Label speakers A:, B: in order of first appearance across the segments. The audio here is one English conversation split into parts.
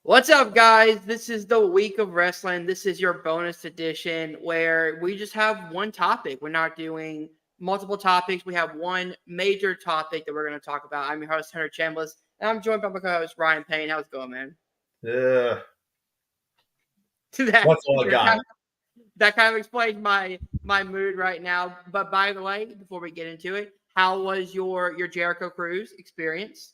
A: What's up, guys? This is the week of wrestling. This is your bonus edition where we just have one topic. We're not doing multiple topics. We have one major topic that we're going to talk about. I'm your host, Hunter Chambliss, and I'm joined by my co-host, Ryan Payne. How's it going, man?
B: Yeah,
A: that,
B: that's all I got.
A: that kind of explains my mood right now. But by the way, before we get into it, how was your Jericho Cruise experience?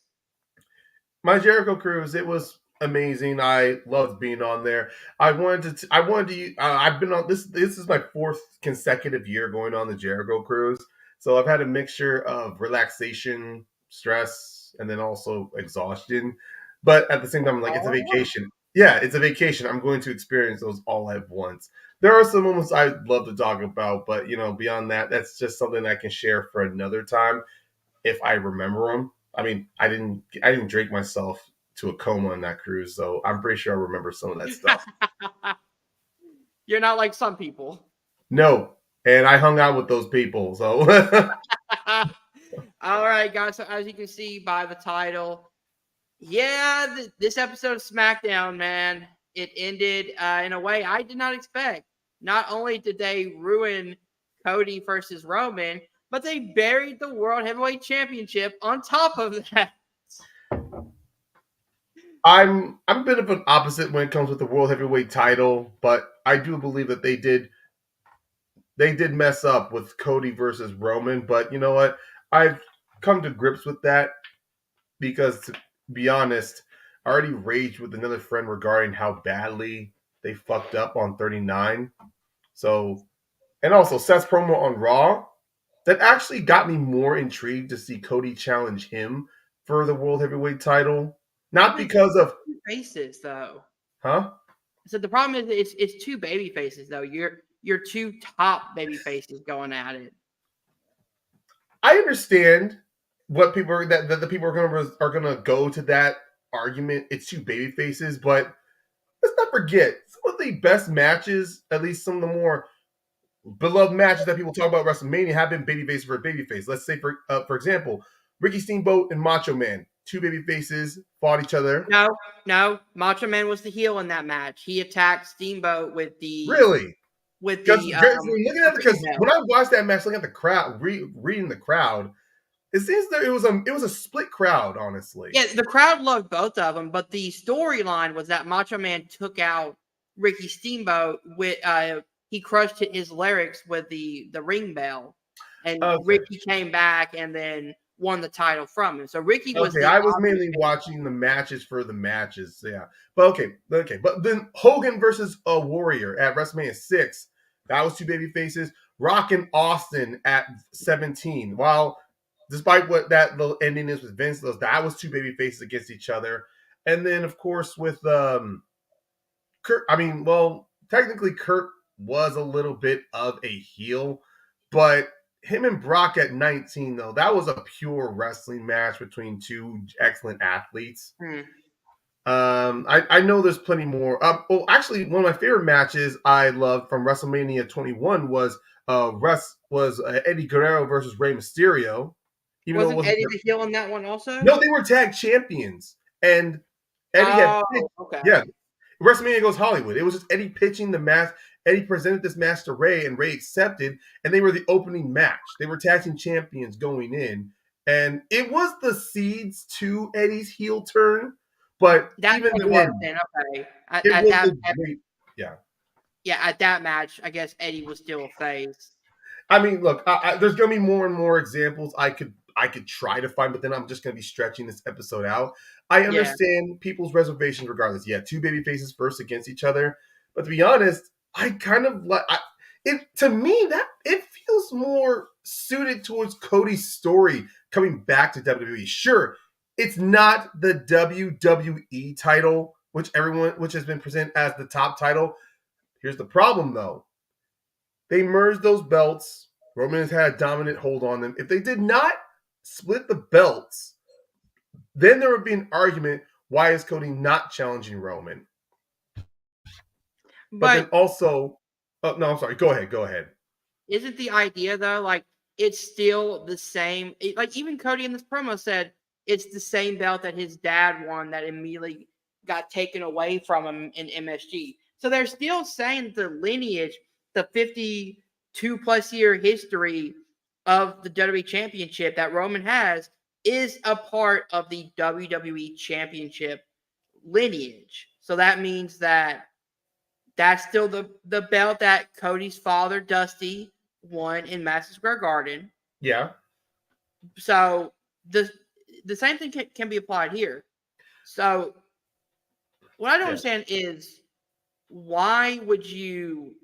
B: My Jericho cruise, it was amazing. I loved being on there. I've been on this. This is my fourth consecutive year going on the Jericho cruise. So I've had a mixture of relaxation, stress, and then also exhaustion. But at the same time, like it's a
A: Oh,
B: vacation. Yeah, it's a vacation. I'm going to experience those all at once. There are some moments I'd love to talk about, but beyond that, that's just something I can share for another time if I remember them. I mean, I didn't drink myself to a coma on that cruise, so I'm pretty sure I remember some of that stuff.
A: you're not like some people.
B: No, and I hung out with those people, so
A: All right, guys. So as you can see by the title, yeah, this episode of SmackDown, man, it ended in a way I did not expect. Not only did they ruin Cody versus Roman, but they buried the World Heavyweight Championship on top of that.
B: I'm a bit of an opposite when it comes with the world heavyweight title, but I do believe that they did mess up with Cody versus Roman. But you know what? I've come to grips with that because, to be honest, I already raged with another friend regarding how badly they fucked up on 39. So, and also Seth's promo on Raw, that actually got me more intrigued to see Cody challenge him for the world heavyweight title. Not
A: Like
B: because of,
A: two faces, though.
B: huh?
A: So the problem is it's two baby faces, though. You're two top baby faces going at it.
B: I understand what people are, that the people are gonna go to that argument. It's two baby faces, but let's not forget some of the best matches, at least some of the more beloved matches that people talk about WrestleMania have been babyface for babyface. Let's say for example, Ricky Steamboat and Macho Man, two baby faces fought each other.
A: No. Macho Man was the heel in that match. He attacked Steamboat with the
B: Really?
A: with
B: Because
A: the
B: looking at
A: ring
B: because when
A: bell.
B: I watched that match, looking at the crowd, reading the crowd, it seems that it was a split crowd, honestly.
A: Yeah, the crowd loved both of them, but the storyline was that Macho Man took out Ricky Steamboat with he crushed his lyrics with the ring bell, and
B: Okay,
A: Ricky came back and then won the title from him. So Ricky was
B: okay,
A: the
B: I was
A: obvious
B: mainly
A: favorite.
B: watching the matches for the matches, yeah. But okay, but then Hogan versus a Warrior at WrestleMania 6, that was two baby faces. Rock and Austin at 17. While despite what that little ending is with Vince, that was two baby faces against each other. And then of course with Kurt, I mean, well, technically Kurt was a little bit of a heel, but him and Brock at 19, though, that was a pure wrestling match between two excellent athletes.
A: Hmm.
B: I know there's plenty more. Well, actually, one of my favorite matches I loved from WrestleMania 21 was Eddie Guerrero versus Rey Mysterio. Even though it
A: Wasn't
B: wasn't,
A: Eddie the heel in that one also?
B: no, they were tag champions, and Eddie had
A: Oh,
B: picked,
A: okay.
B: yeah, WrestleMania goes Hollywood. It was just Eddie pitching the match. Eddie presented this match to Ray, and Ray accepted, and they were the opening match. They were tag team champions going in, and it was the seeds to Eddie's heel turn. But
A: That's
B: even
A: what it was
B: then,
A: then. Okay.
B: it was a great, yeah.
A: Yeah, at that match, I guess Eddie was still a face.
B: I mean, look, there's gonna be more and more examples I could try to find, but then I'm just gonna be stretching this episode out. I
A: Yeah.
B: understand people's reservations regardless. Yeah, two baby faces first against each other, but to be honest, I kind of like it. To me, that it feels more suited towards Cody's story coming back to WWE. Sure, it's not the WWE title, which has been presented as the top title. Here's the problem, though. They merged those belts. Roman has had a dominant hold on them. If they did not split the belts, then there would be an argument, why is Cody not challenging Roman? But then
A: But
B: also, oh, no, I'm sorry. Go ahead. Go ahead.
A: isn't the idea though, like it's still the same? Like even Cody in this promo said it's the same belt that his dad won that immediately got taken away from him in MSG. So they're still saying the lineage, the 52 plus year history of the WWE Championship that Roman has is a part of the WWE Championship lineage. So that means that that's still the belt that Cody's father, Dusty, won in Madison Square Garden.
B: Yeah.
A: So the same thing can be applied here. So what I don't
B: Yeah.
A: understand is why would you?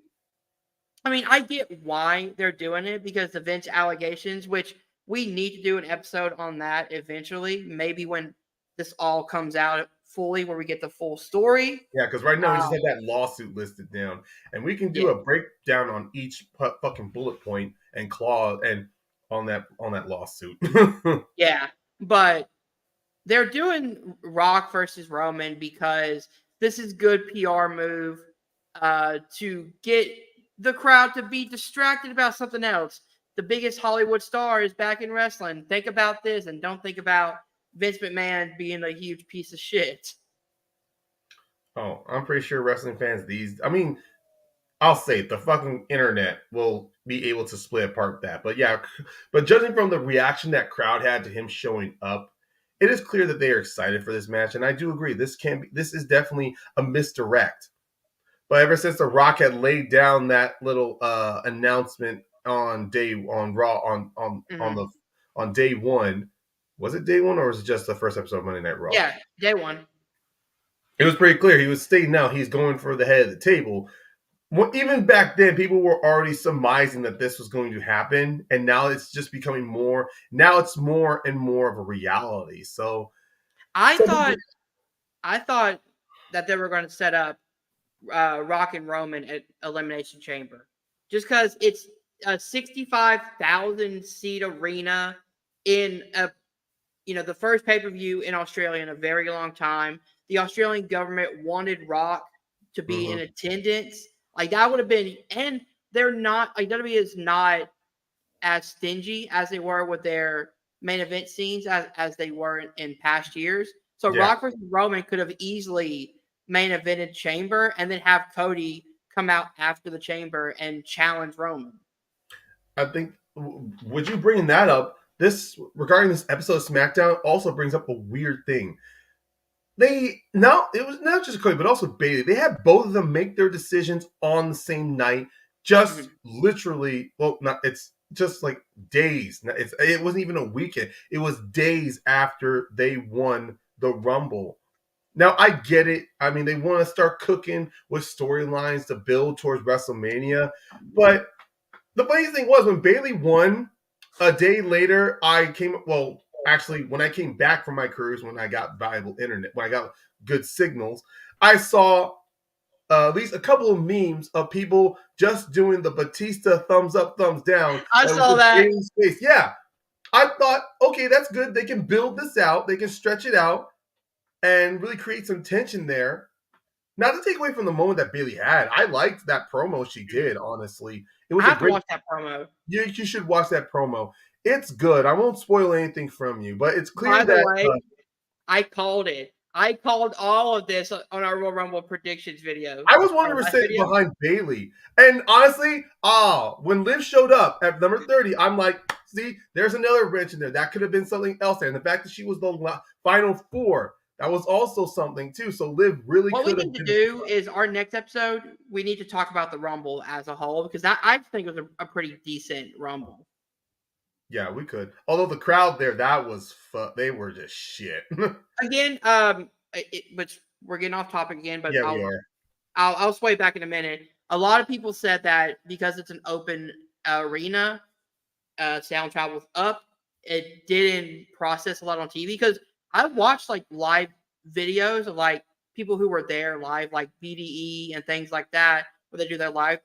A: I mean, I get why they're doing it because the Vince allegations, which we need to do an episode on that eventually, maybe when this all comes out fully, where we get the full story.
B: Yeah, because right now we just
A: Um,
B: have that lawsuit listed down, and we can do
A: yeah,
B: a breakdown on each fucking bullet point and clause and on that lawsuit.
A: yeah, but they're doing Rock versus Roman because this is good PR move to get the crowd to be distracted about something else. The biggest Hollywood star is back in wrestling. Think about this and don't think about Vince McMahon being a huge piece of shit.
B: Oh, I'm pretty sure wrestling fans I mean, I'll say it, the fucking internet will be able to split apart that. But yeah, but judging from the reaction that crowd had to him showing up, it is clear that they are excited for this match, and I do agree this is definitely a misdirect. But ever since The Rock had laid down that little announcement on Raw
A: Mm-hmm.
B: on day one, was it day one or was it just the first episode of Monday Night Raw?
A: Yeah, day one.
B: It was pretty clear. He was stating now he's going for the head of the table. Well, even back then, people were already surmising that this was going to happen, and now it's just becoming more. Now it's more and more of a reality. So,
A: I
B: some people,
A: thought I thought that they were going to set up Rock and Roman at Elimination Chamber, just because it's a 65,000 seat arena in a the first pay per view in Australia in a very long time. The Australian government wanted Rock to be in
B: mhm.
A: attendance. Like that would have been, and they're not like WWE is not as stingy as they were with their main event scenes as they were in past years. So
B: Yeah,
A: Rock versus Roman could have easily main evented Chamber and then have Cody come out after the Chamber and challenge Roman.
B: I think. Would you bring that up? This regarding this episode of SmackDown also brings up a weird thing. It was not just Cody, but also Bailey. They had both of them make their decisions on the same night, just
A: Mm-hmm.
B: literally. Well, not it's just like days. It wasn't even a weekend. It was days after they won the Rumble. Now I get it. I mean, they want to start cooking with storylines to build towards WrestleMania, but the funniest thing was when Bailey won a day later, actually, when I came back from my cruise, when I got viable internet, when I got good signals, I saw at least a couple of memes of people just doing the Batista thumbs up, thumbs down.
A: I
B: That was
A: saw
B: just
A: that.
B: Bailey's face. Yeah. I thought, okay, that's good. They can build this out, they can stretch it out and really create some tension there. Not to take away from the moment that Bailey had. I liked that promo she did, honestly. It
A: I
B: was a
A: have to
B: great
A: watch that promo.
B: you should watch that promo. It's good. I won't spoil anything from you, but it's clear
A: By the
B: that
A: way, I called it. I called all of this on our Royal Rumble predictions video.
B: I was
A: Our last
B: 100%
A: video.
B: behind Bailey. And honestly, when Liv showed up at number 30, I'm like, see, there's another wrench in there. That could have been something else there. And the fact that she was the final four, that was also something too. So Liv really
A: What we
B: could have
A: need to
B: been.
A: do is our next episode, we need to talk about the Rumble as a whole because I think it was a pretty decent Rumble.
B: Yeah, we could. Although the crowd there, that was they were just shit.
A: Again, which we're getting off topic again, but
B: Yeah, we are.
A: I'll sway back in a minute. A lot of people said that because it's an open arena, sound travels up. It didn't process a lot on TV because I watched like live videos of like people who were there live, like BDE and things like that, where they do their live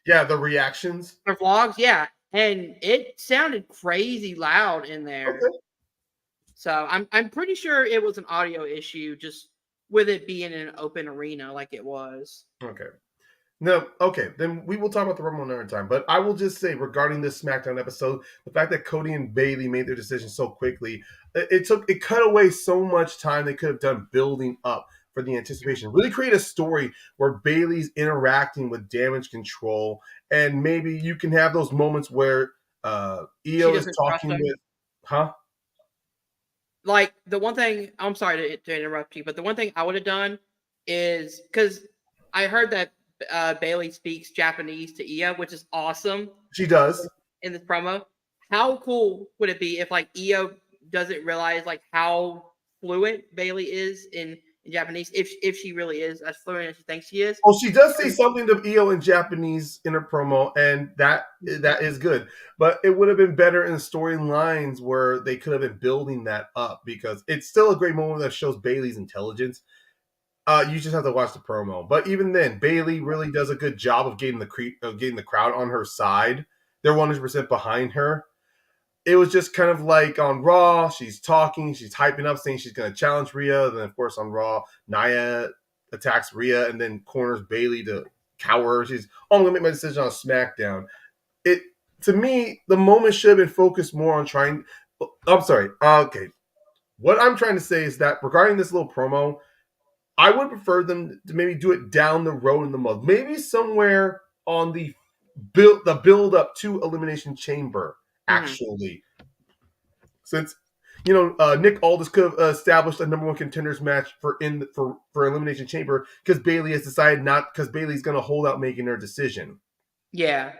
B: Yeah, the reactions.
A: their vlogs. Yeah, and it sounded crazy loud in there.
B: Okay.
A: So I'm pretty sure it was an audio issue, just with it being in an open arena like it was.
B: Okay. No, okay, then we will talk about the Rumble another time. But I will just say regarding this SmackDown episode, the fact that Cody and Bailey made their decision so quickly, it cut away so much time they could have done building up for the anticipation. Really create a story where Bailey's interacting with Damage Control, and maybe you can have those moments where
A: She
B: Io is
A: doesn't trust
B: talking
A: him.
B: with, huh?
A: Like the one thing, I'm sorry to interrupt you, but the one thing I would have done is because I heard that Bailey speaks Japanese to Io, which is awesome
B: She does.
A: in this promo. How cool would it be if like Io doesn't realize like how fluent Bailey is in Japanese, if she really is as fluent as she thinks she is?
B: Well, she does say something to Io in Japanese in her promo, and that is good. But it would have been better in storylines where they could have been building that up because it's still a great moment that shows Bailey's intelligence. You just have to watch the promo. But even then, Bailey really does a good job of getting the crowd on her side. They're 100% behind her. It was just kind of like on Raw, she's talking, she's hyping up, saying she's going to challenge Rhea. Then, of course, on Raw, Nia attacks Rhea and then corners Bailey to cower. She's, oh, I'm going to make my decision on SmackDown. It To me, the moment should have been focused more on trying. I'm sorry. Okay, what I'm trying to say is that regarding this little promo, I would prefer them to maybe do it down the road in the month, maybe somewhere on the build up to Elimination Chamber.
A: Mm-hmm.
B: Actually, since Nick Aldis could have established a number one contenders match for Elimination Chamber because Bailey has decided not because Bailey's going to hold out making her decision,
A: Yeah,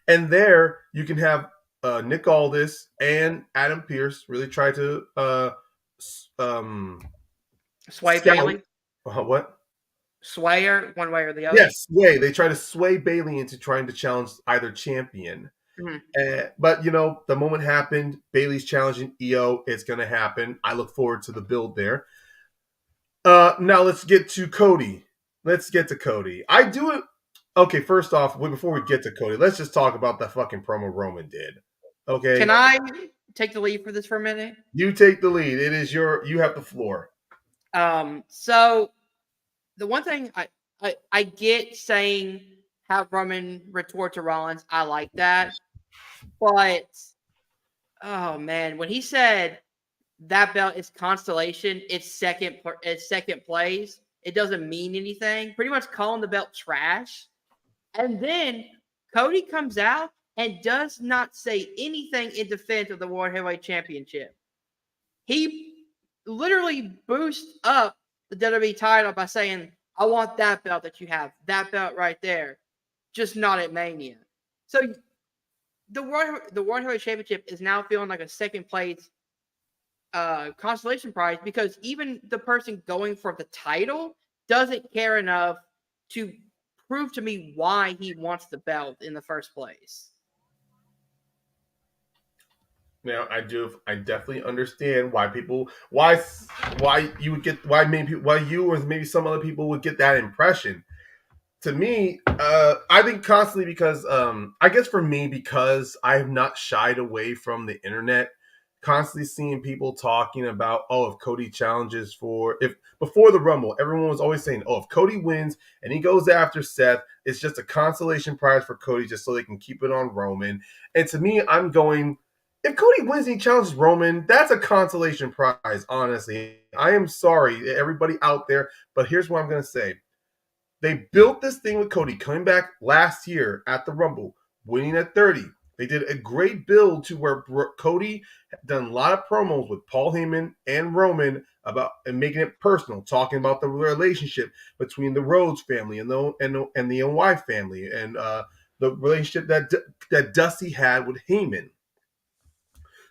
B: and there you can have Nick Aldis and Adam Pearce really try to
A: sway
B: scout
A: Bailey,
B: what.
A: sway her one way or the other.
B: Yes, sway. They try to sway Bailey into trying to challenge either champion.
A: Mm-hmm.
B: But the moment happened. Bailey's challenging Io. It's going to happen. I look forward to the build there. Now let's get to Cody. Let's get to Cody. I do it. Okay, first off, before we get to Cody, let's just talk about the fucking promo Roman did. Okay,
A: Can I take the lead for this for a minute?
B: you take the lead. You have the floor.
A: So the one thing I get saying have Roman retort to Rollins, I like that. But oh man, when he said that belt is constellation, it's second place, it doesn't mean anything. Pretty much calling the belt trash. And then Cody comes out and does not say anything in defense of the World Heavyweight Championship. He literally boosts up the WWE title by saying, I want that belt that you have, that belt right there, just not at Mania. So the World Heavyweight Championship is now feeling like a second place consolation prize because even the person going for the title doesn't care enough to prove to me why he wants the belt in the first place.
B: Now I definitely understand why you would get why you or maybe some other people would get that impression. To me, I think constantly because I guess for me because I have not shied away from the internet, constantly seeing people talking about if Cody challenges for if before the Rumble, everyone was always saying if Cody wins and he goes after Seth, it's just a consolation prize for Cody just so they can keep it on Roman. And to me, I'm going. If Cody wins and he challenges Roman, that's a consolation prize, honestly. I am sorry, everybody out there, but here's what I'm going to say. They built this thing with Cody coming back last year at the Rumble, winning at 30. They did a great build to where Cody had done a lot of promos with Paul Heyman and Roman about and making it personal, talking about the relationship between the Rhodes family and the NY family and the relationship that Dusty had with Heyman.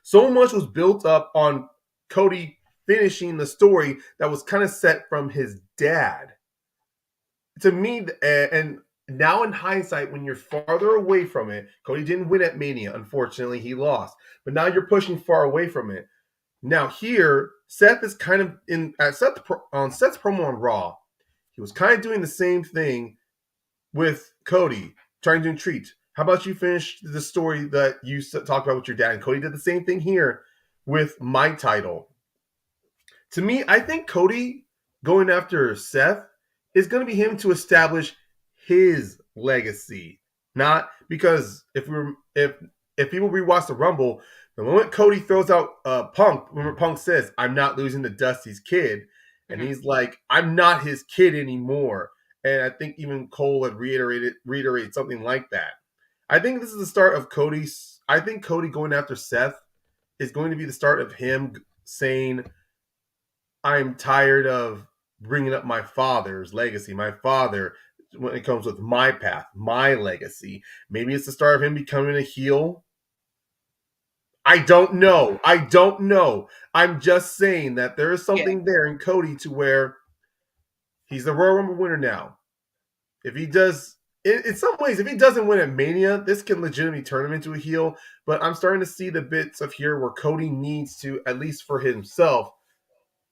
B: So much was built up on Cody finishing the story that was kind of set from his dad. To me, and now in hindsight, when you're farther away from it, Cody didn't win at Mania. Unfortunately, he lost. But now you're pushing far away from it. Now here, Seth is kind of on Seth's promo on Raw. He was kind of doing the same thing with Cody, trying to entreat. How about you finish the story that you talked about with your dad? And Cody did the same thing here with my title. To me, I think Cody going after Seth is going to be him to establish his legacy. Not because if people rewatch the Rumble, the moment Cody throws out Punk, remember Punk says, "I'm not losing to Dusty's kid," and
A: Mhm.
B: he's like, "I'm not his kid anymore." And I think even Cole had reiterated something like that. I think this is the start of Cody's. I think Cody going after Seth is going to be the start of him saying, "I'm tired of bringing up my father's legacy. My father, when it comes with my path, my legacy." Maybe it's the start of him becoming a heel. I don't know. I don't know. I'm just saying that there is
A: Yeah.
B: something there in Cody to where he's the Royal Rumble winner now. If he does, in some ways, if he doesn't win at Mania, this can legitimately turn him into a heel. But I'm starting to see the bits of here where Cody needs to, at least for himself,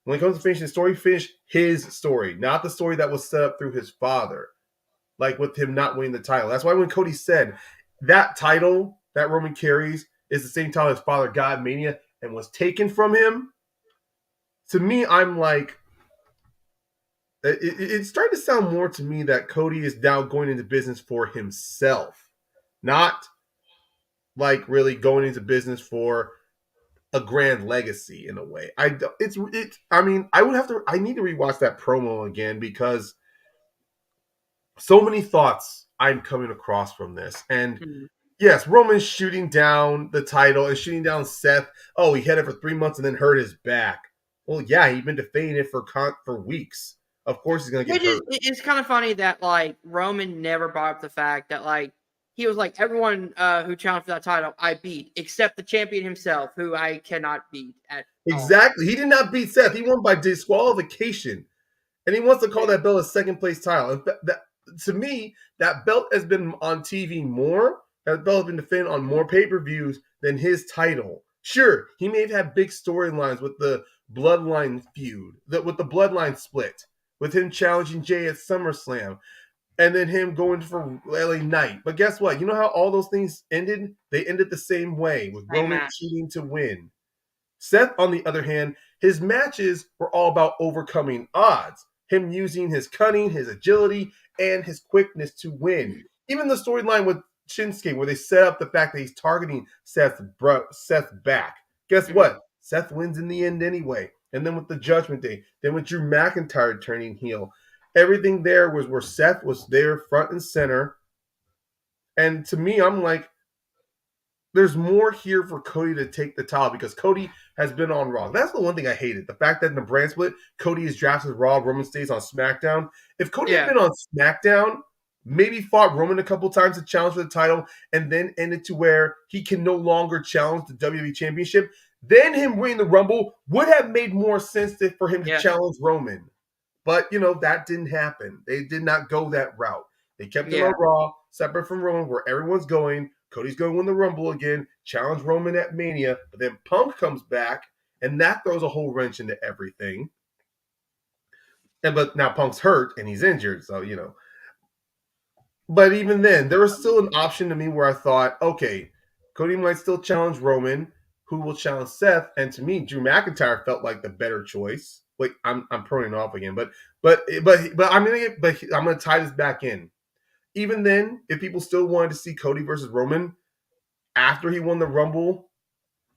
B: when it comes to finishing the story, finish his story, not the story that was set up through his father, like with him not winning the title. That's why when Cody said that title that Roman carries is the same title his father got at Mania and was taken from him, to me, I'm like, it's starting to sound more to me that Cody is now going into business for himself, not like really going into business for a grand legacy in a way. I mean, I need to rewatch that promo again because so many thoughts I'm coming across from this. And
A: Mhm.
B: yes, Roman's shooting down the title and shooting down Seth. Oh, he had it for 3 months and then hurt his back. Well, yeah, he'd been defending it for weeks. Of course, he's gonna get
A: Which is
B: hurt.
A: it's kind of funny that like Roman never brought up the fact that like he was like everyone who challenged for that title I beat except the champion himself who I cannot beat at all.
B: Exactly. He did not beat Seth. He won by disqualification. And he wants to call
A: Yeah.
B: that belt a second place title. To me, that belt has been on TV more. That belt has been defended on more pay per views than his title. Sure, he may have had big storylines with the Bloodline feud, with the Bloodline split, with him challenging Jay at SummerSlam, and then him going for LA Knight. But guess what? You know how all those things ended? They ended the same way with
A: Same
B: Roman
A: match.
B: cheating to win. Seth, on the other hand, his matches were all about overcoming odds, him using his cunning, his agility, and his quickness to win. Even the storyline with Shinsuke, where they set up the fact that he's targeting Seth's back. Guess
A: Mhm.
B: what? Seth wins in the end anyway. And then with the Judgment Day, then with Drew McIntyre turning heel, everything there was where Seth was there front and center. And to me, I'm like, there's more here for Cody to take the title because Cody has been on Raw. That's the one thing I hated. The fact that in the brand split, Cody is drafted Raw, Roman stays on SmackDown. If Cody had
A: Yeah.
B: been on SmackDown, maybe fought Roman a couple times to challenge for the title, and then ended to where he can no longer challenge the WWE Championship, then him winning the Rumble would have made more sense for him to
A: Yeah.
B: challenge Roman. But that didn't happen. They did not go that route. They kept him on
A: Yeah.
B: Raw, separate from Roman, where everyone's going. Cody's going to win the Rumble again, challenge Roman at Mania, but then Punk comes back, and that throws a whole wrench into everything. But now Punk's hurt and he's injured, so But even then, there was still an option to me where I thought, okay, Cody might still challenge Roman, who will challenge Seth, and to me, Drew McIntyre felt like the better choice. Wait, I'm proning off again, but I'm gonna tie this back in. Even then, if people still wanted to see Cody versus Roman after he won the Rumble,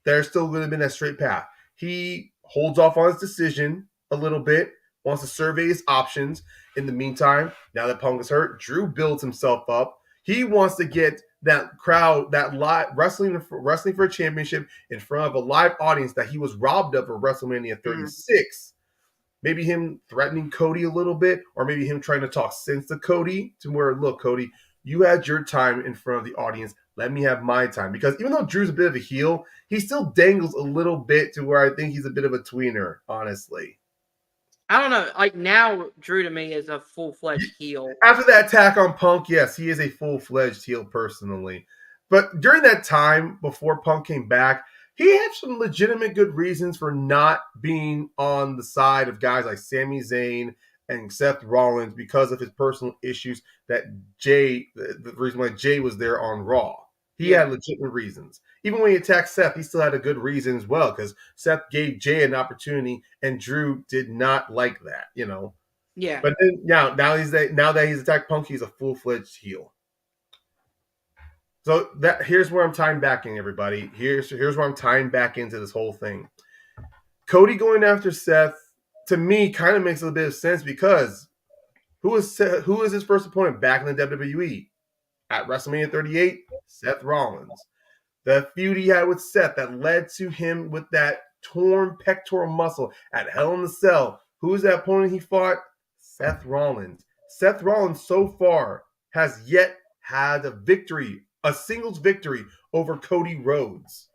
B: there's still going to be that straight path. He holds off on his decision a little bit, wants to survey his options. In the meantime, now that Punk is hurt, Drew builds himself up. He wants to get that crowd, that live wrestling for a championship in front of a live audience that he was robbed of at WrestleMania
A: Mhm.
B: 36. Maybe him threatening Cody a little bit, or maybe him trying to talk sense to Cody to where, look, Cody, you had your time in front of the audience. Let me have my time. Because even though Drew's a bit of a heel, he still dangles a little bit to where I think he's a bit of a tweener, honestly.
A: I don't know. Like now, Drew to me is a full fledged heel.
B: After that attack on Punk, yes, he is a full-fledged heel personally. But during that time, before Punk came back, he had some legitimate good reasons for not being on the side of guys like Sami Zayn and Seth Rollins because of his personal issues that the reason why Jay was there on Raw. He had
A: Yeah.
B: legitimate reasons. Even when he attacked Seth, he still had a good reason as well because Seth gave Jay an opportunity and Drew did not like that.
A: Yeah.
B: But then now that he's attacked Punk, he's a full-fledged heel. So here's where I'm tying back in, everybody. Here's where I'm tying back into this whole thing. Cody going after Seth, to me, kind of makes a bit of sense because who is his first opponent back in the WWE at WrestleMania 38? Seth Rollins. The feud he had with Seth that led to him with that torn pectoral muscle at Hell in a Cell. Who's that opponent he fought? Seth Rollins. Seth Rollins so far has yet had a victory, a singles victory over Cody Rhodes.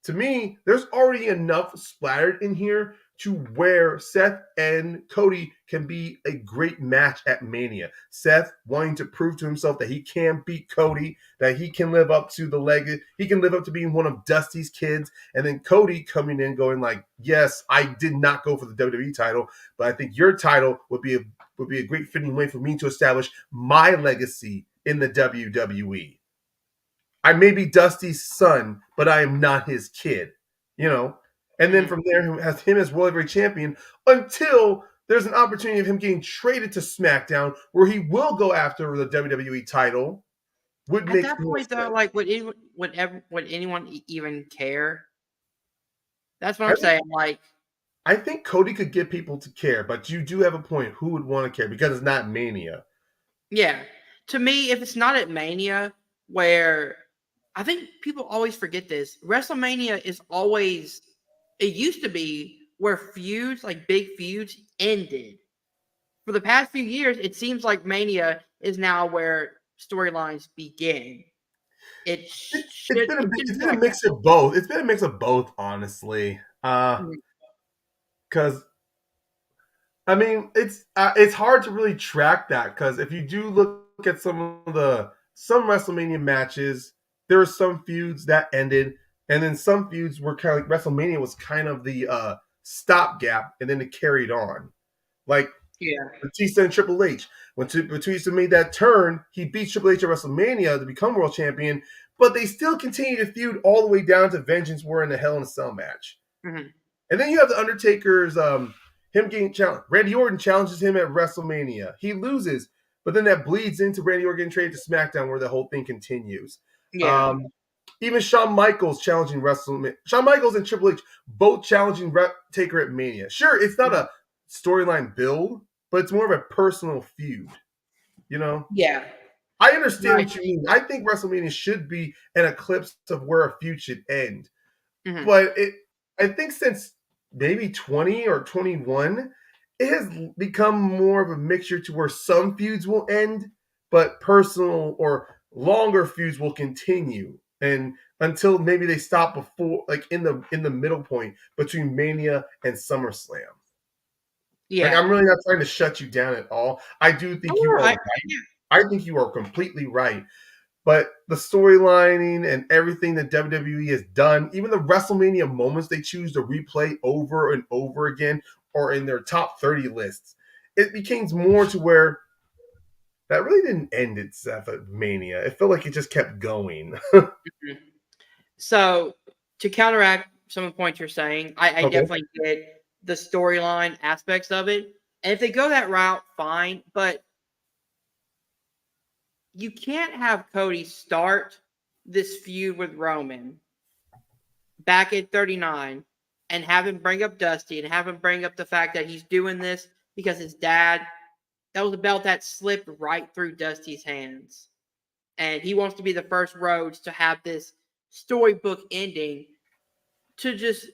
B: To me, there's already enough splattered in here to where Seth and Cody can be a great match at Mania. Seth wanting to prove to himself that he can beat Cody, that he can live up to he can live up to being one of Dusty's kids, and then Cody coming in going like, "Yes, I did not go for the WWE title, but I think your title would be a great fitting way for me to establish my legacy in the WWE. I may be Dusty's son, but I am not his kid, you know." And then
A: Mhm.
B: from there, has him as World Heavyweight Champion until there's an opportunity of him getting traded to SmackDown, where he will go after the WWE title. Would
A: At
B: make
A: that
B: more
A: point, though,
B: sense.
A: like, would anyone even care? That's what
B: I
A: I'm
B: think
A: saying. Like,
B: I think Cody could get people to care, but you do have a point. Who would want to care because it's not Mania?
A: yeah. To me, if it's not at Mania, where I think people always forget this, WrestleMania is always, it used to be where feuds, like big feuds, ended. For the past few years, it seems like Mania is now where storylines begin. It
B: It's
A: shouldn't
B: been
A: feel
B: a
A: like that.
B: mix of both. It's been a mix of both, honestly.
A: Mhm.
B: Because I mean, it's hard to really track that because if you do look at some WrestleMania matches, there were some feuds that ended, and then some feuds were kind of like WrestleMania was kind of the stopgap, and then it carried on. Like
A: Yeah.
B: Batista and Triple H. When Batista made that turn, he beat Triple H at WrestleMania to become world champion, but they still continue to feud all the way down to Vengeance War in the Hell in a Cell match.
A: Mhm.
B: And then you have the Undertaker's him getting challenged. Randy Orton challenges him at WrestleMania. He loses, but then that bleeds into Randy Orton getting traded to SmackDown, where the whole thing continues.
A: Yeah.
B: Um, Even Shawn Michaels challenging WrestleMania. Shawn Michaels and Triple H both challenging Taker at Mania. Sure, it's not
A: Mhm.
B: a storyline build, but it's more of a personal feud. You know,
A: Yeah.
B: I understand
A: Right.
B: what you mean. I think WrestleMania should be an eclipse of where a feud should end.
A: Mhm.
B: But I think since maybe 20 or 21, it has become more of a mixture to where some feuds will end, but personal or longer feuds will continue. And until maybe they stop before, like in the middle point between Mania and SummerSlam. Like,
A: Yeah.
B: I'm really not trying to shut you down at all. I do
A: Oh,
B: think you
A: all
B: are
A: right.
B: right.
A: Yeah.
B: I think you are completely right. But the storylining and everything that WWE has done, even the WrestleMania moments they choose to replay over and over again, or in their top 30 lists, it became more to where that really didn't end itself at Mania. It felt like it just kept going.
A: Mhm. So to counteract some of the points you're saying, I
B: Okay.
A: definitely get the storyline aspects of it. And if they go that route, fine. But you can't have Cody start this feud with Roman back at 39 and have him bring up Dusty and have him bring up the fact that he's doing this because his dad, that was a belt that slipped right through Dusty's hands. And he wants to be the first Rhodes to have this storybook ending, to just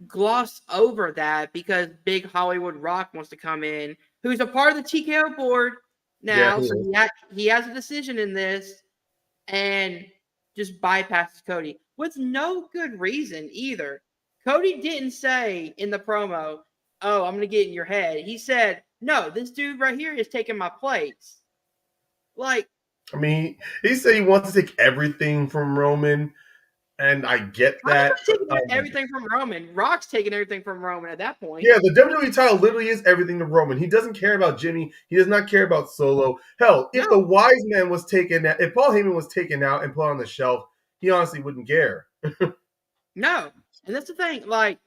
A: gloss over that because Big Hollywood Rock wants to come in, who's a part of the TKO board
B: Yeah,
A: now.
B: he
A: So
B: is.
A: he has a decision in this, and just bypasses Cody with no good reason either. Cody didn't say in the promo, "Oh, I'm going to get in your head." He said, "No, this dude right here is taking my place." Like,
B: I mean, he said he wants to take everything from Roman, and I get
A: how is
B: that.
A: he taking everything from Roman? Rock's taking everything from Roman at that point.
B: Yeah, the WWE title literally is everything to Roman. He doesn't care about Jimmy. He does not care about Solo. Hell, if the
A: No,
B: Wise Man was taken, if Paul Heyman was taken out and put on the shelf, he honestly wouldn't care.
A: no. And that's the thing. Like,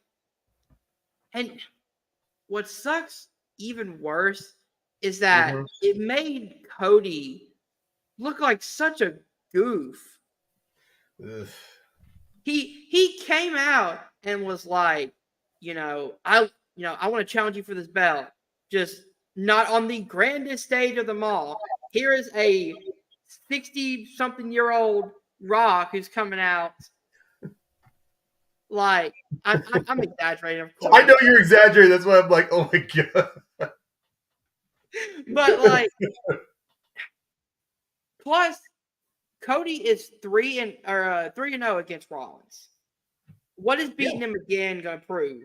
A: and what sucks even worse is that
B: Mm-hmm.
A: it made Cody look like such a goof.
B: Ugh.
A: He came out and was like, I want to challenge you for this belt. Just not on the grandest stage of them all. Here is a 60-something-year-old Rock who's coming out. Like, I'm exaggerating, of
B: I
A: course,
B: know you're exaggerating. That's why I'm like, oh my god.
A: but like, plus Cody is 3-0 against Rollins. What is
B: Yeah,
A: beating him again going to prove?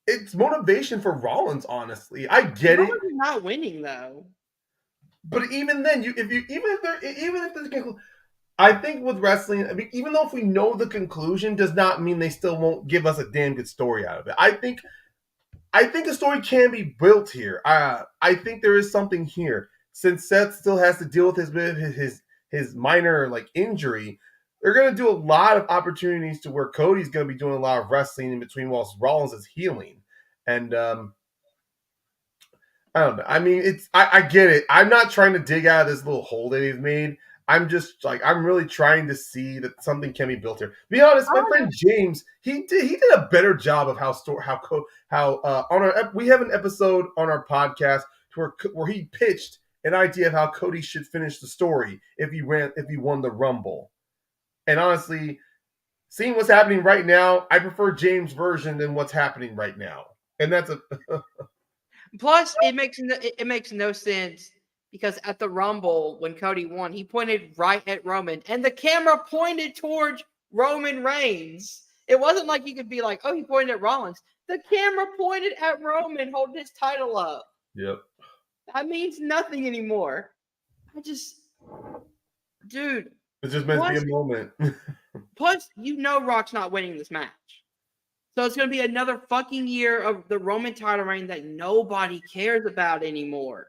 B: it's motivation for Rollins. Honestly, I get it,
A: Rollins is not winning though.
B: but even then, you if you even if there's I think with wrestling, I mean, even though if we know the conclusion, does not mean they still won't give us a damn good story out of it. I think a story can be built here. I think there is something here. Since Seth still has to deal with his minor like injury, they're gonna do a lot of opportunities to where Cody's gonna be doing a lot of wrestling in between whilst Rollins is healing. And I don't know. I mean, I get it. I'm not trying to dig out of this little hole that he's made. I'm just like I'm really trying to see that something can be built here. To be honest, my friend James, he did a better job of how on our we have an episode on our podcast where he pitched an idea of how Cody should finish the story if he won the Rumble. And honestly, seeing what's happening right now, I prefer James' version than what's happening right now. And that's a
A: Plus, it makes no sense because at the Rumble when Cody won, he pointed right at Roman, and the camera pointed towards Roman Reigns. It wasn't like you could be like, "Oh, he pointed at Rollins." The camera pointed at Roman, holding his title up.
B: yep.
A: That means nothing anymore. I just, dude.
B: It's just meant to be
A: Plus,
B: a moment.
A: Rock's not winning this match. So it's going to be another fucking year of the Roman title reign that nobody cares about anymore.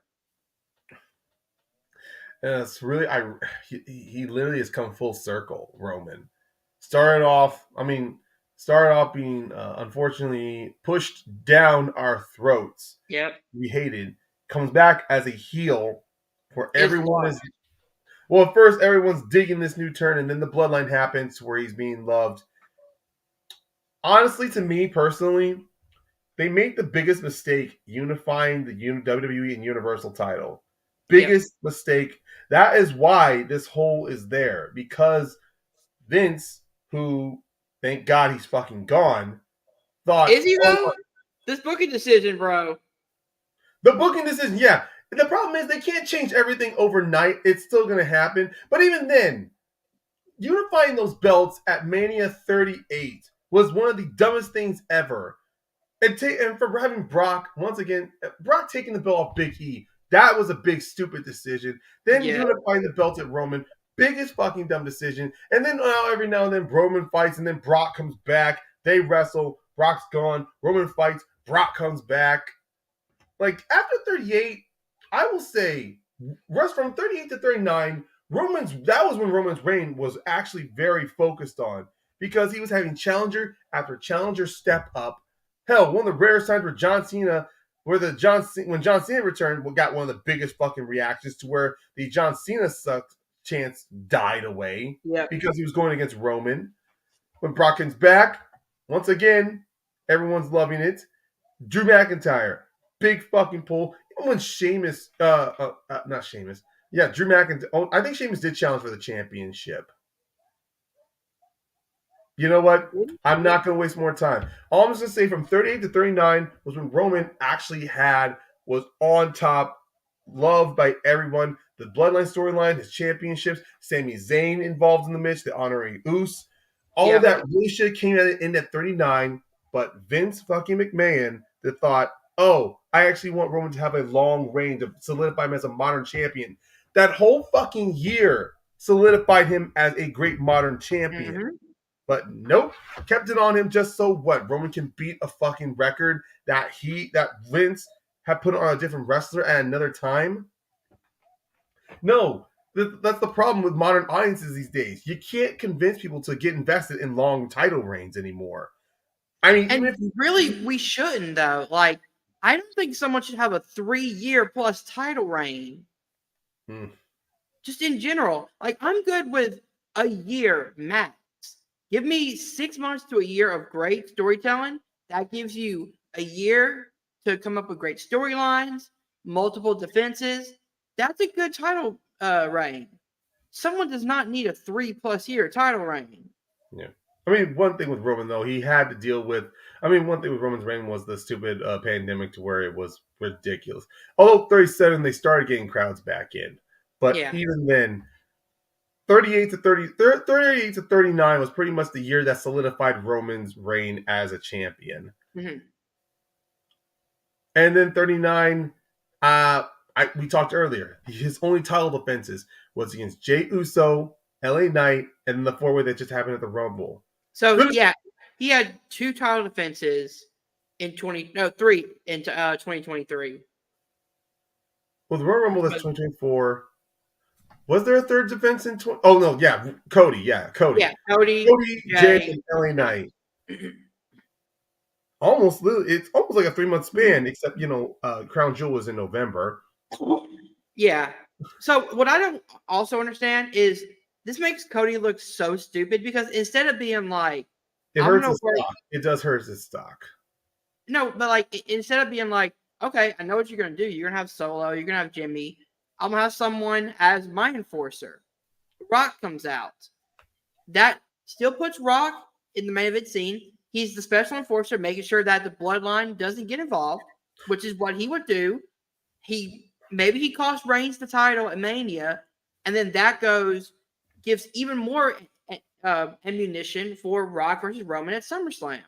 B: And it's really he literally has come full circle. Roman started off being unfortunately pushed down our throats.
A: Yep.
B: We hated. Comes back as a heel, where
A: Is
B: everyone
A: loved.
B: is. Well, at first everyone's digging this new turn, and then the bloodline happens where he's being loved. Honestly, to me personally, they make the biggest mistake unifying the WWE and Universal title.
A: Yep.
B: Biggest mistake. That is why this hole is there. Because Vince, who, thank God he's fucking gone, thought,
A: Is he
B: oh,
A: though? This booking decision, bro.
B: the booking decision, yeah. The problem is they can't change everything overnight. It's still going to happen. But even then, unifying those belts at Mania 38 was one of the dumbest things ever. And for having Brock, once again, Brock taking the belt off Big E, that was a big, stupid decision. Then unifying the belt at Roman, biggest fucking dumb decision. And then every now and then Roman fights, and then Brock comes back. They wrestle. Brock's gone. Roman fights. Brock comes back. Like, after 38, I will say, rest from 38 to 39, that was when Roman's reign was actually very focused on, because he was having challenger after challenger step up. Hell, one of the rarest times where when John Cena returned, we got one of the biggest fucking reactions to where the John Cena sucks chance died away because he was going against Roman. When Brock comes back, once again, everyone's loving it. Drew McIntyre, big fucking pull. Even when Sheamus, not Sheamus, yeah, Drew McIntyre. Oh, I think Sheamus did challenge for the championship. You know what? I'm not going to waste more time. All I'm just going to say from 38 to 39 was when Roman actually was on top, loved by everyone. The Bloodline storyline, his championships, Sami Zayn involved in the match, the honorary Uso. All of that really should have came at the end at 39, but Vince fucking McMahon that thought, oh, I actually want Roman to have a long reign to solidify him as a modern champion. That whole fucking year solidified him as a great modern champion. Mm-hmm. But nope, kept it on him just so what? Roman can beat a fucking record that Vince had put on a different wrestler at another time? No, that's the problem with modern audiences these days. You can't convince people to get invested in long title reigns anymore. I mean,
A: and really, we shouldn't though. Like, I don't think someone should have a 3-year plus title reign.
B: Hmm.
A: Just in general. Like, I'm good with a year max. Give me 6 months to a year of great storytelling. That gives you a year to come up with great storylines, multiple defenses. That's a good title reign. Someone does not need a 3+ year title reign.
B: Yeah. I mean, one thing with Roman though, he had to deal with. I mean, one thing with Roman's reign was the stupid pandemic to where it was ridiculous. Although 37, they started getting crowds back in, but
A: Yeah.
B: even then, 38 to 39 was pretty much the year that solidified Roman's reign as a champion.
A: Mm-hmm.
B: And then 39, we talked earlier. His only title defenses was against Jey Uso, LA Knight, and the 4-way that just happened at the Rumble.
A: So,
B: Good.
A: yeah, he had 2 title defenses in 3 in 2023.
B: Well, the Royal Rumble that's 2024. Was there a third defense in 20? Oh no, yeah, Cody. Yeah, Cody.
A: Yeah, Cody,
B: Cody, Jay,
A: Jay,
B: and LA
A: Knight.
B: Knight. It's almost like a 3-month span, except Crown Jewel was in November.
A: Yeah. So what I don't also understand is this makes Cody look so stupid because instead of being like,
B: It
A: I'm
B: hurts
A: gonna
B: his
A: work,
B: stock. It does hurt his stock.
A: no, but like instead of being like, okay, I know what you're gonna do. You're gonna have Solo. You're gonna have Jimmy. I'm gonna have someone as my enforcer. Rock comes out. That still puts Rock in the main event scene. He's the special enforcer, making sure that the bloodline doesn't get involved, which is what he would do. Maybe he cost Reigns the title at Mania, and then that gives even more ammunition for Rock versus Roman at SummerSlam.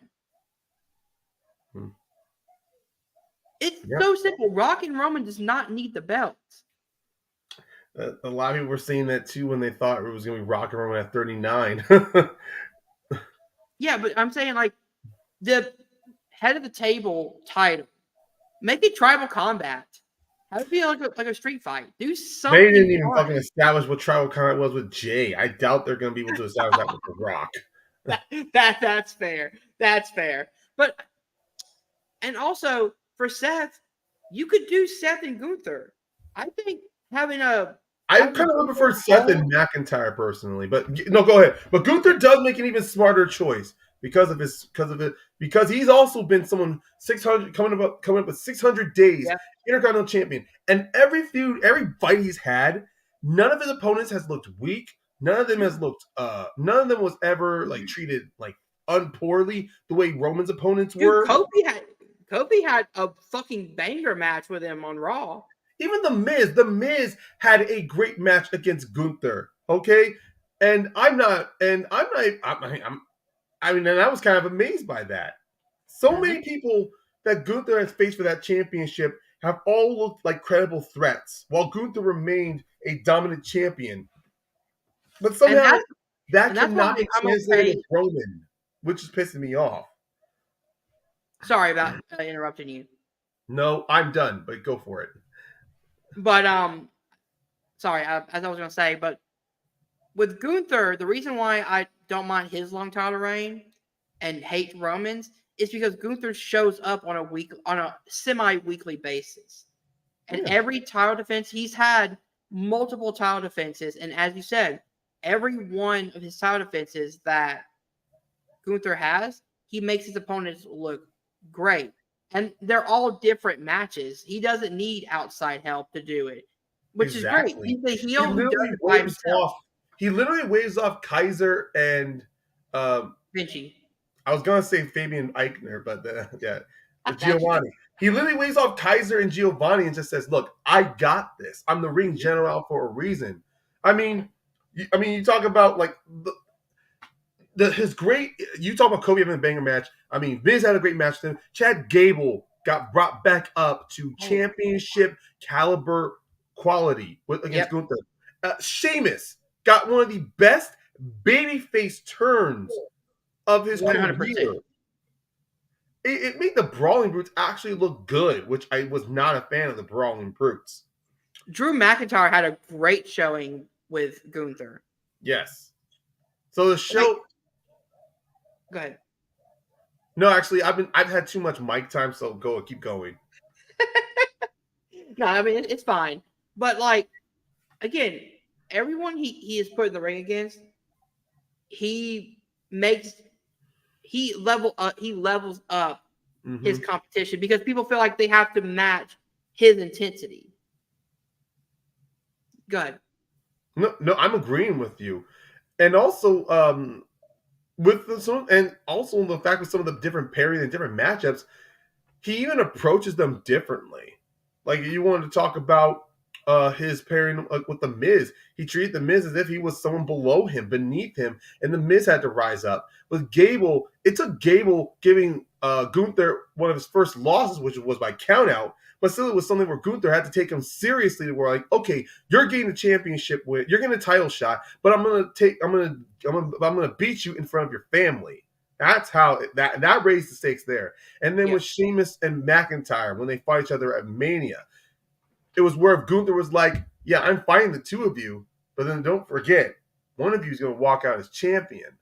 B: Hmm.
A: It's
B: Yeah.
A: so simple. Rock and Roman does not need the belts.
B: A lot of people were saying that too when they thought it was going to be Rock and Roman at 39.
A: Yeah, but I'm saying like the head of the table title, make it tribal combat. Have it be like a street fight. Do something.
B: They didn't even
A: fun.
B: fucking establish what tribal combat was with Jay. I doubt they're going to be able to establish that with The Rock.
A: That's fair. That's fair. But and also for Seth, you could do Seth and Gunther. I think having a
B: I kind of would prefer Seth and McIntyre personally, but no, go ahead. But Gunther does make an even smarter choice because he's also been someone 600 coming up with 600 days,
A: yeah.
B: Intercontinental Champion, and every fight he's had, none of his opponents has looked weak. None of them was ever like treated like unpoorly the way Roman's opponents were.
A: Kobe had a fucking banger match with him on Raw.
B: Even the Miz had a great match against Gunther. Okay, and I was kind of amazed by that. So many people that Gunther has faced for that championship have all looked like credible threats, while Gunther remained a dominant champion. But somehow that cannot be translated with Roman, which is pissing me off.
A: Sorry about interrupting you.
B: No, I'm done, but go for it.
A: But sorry, as I was gonna say, but with Gunther, the reason why I don't mind his long title reign and hate Roman's is because Gunther shows up on a semi-weekly basis. And every title defense, he's had multiple title defenses. And as you said, every one of his title defenses that Gunther has, he makes his opponents look great. And they're all different matches. He doesn't need outside help to do it, which is great. He's a heel who does it by himself.
B: He literally waves off Kaiser and
A: Vinci.
B: I was gonna say Fabian Eichner, but Giovanni. He literally waves off Kaiser and Giovanni and just says, "Look, I got this. I'm the ring general for a reason." I mean, you talk about like his great. You talk about Kobe having a banger match. I mean, Miz had a great match with him. Chad Gable got brought back up to championship caliber quality against Gunther. Sheamus got one of the best babyface turns of his 100%. Career. It made the Brawling Brutes actually look good, which I was not a fan of the Brawling Brutes.
A: Drew McIntyre had a great showing with Gunther.
B: Yes. So the show.
A: Go ahead.
B: No, actually, I've had too much mic time, so keep going.
A: No, I mean it's fine. But like again, everyone he is put in the ring against, he makes he levels up his
B: Hmm.
A: competition because people feel like they have to match his intensity. Good.
B: No, no, I'm agreeing with you, and also with and also the fact with some of the different parries and different matchups, he even approaches them differently. Like you wanted to talk about his pairing with the Miz. He treated the Miz as if he was someone below him, beneath him, and the Miz had to rise up. With Gable, it took Gable giving Gunther one of his first losses, which was by countout, but still it was something where Gunther had to take him seriously. Where like, okay, you're getting the championship win, you're getting a title shot, but I'm gonna beat you in front of your family. That's how that raised the stakes there. And then
A: Yeah.
B: with Sheamus and McIntyre, when they fight each other at Mania, it was where Gunther was like, yeah, I'm fighting the two of you, but then don't forget, one of you is going to walk out as champion.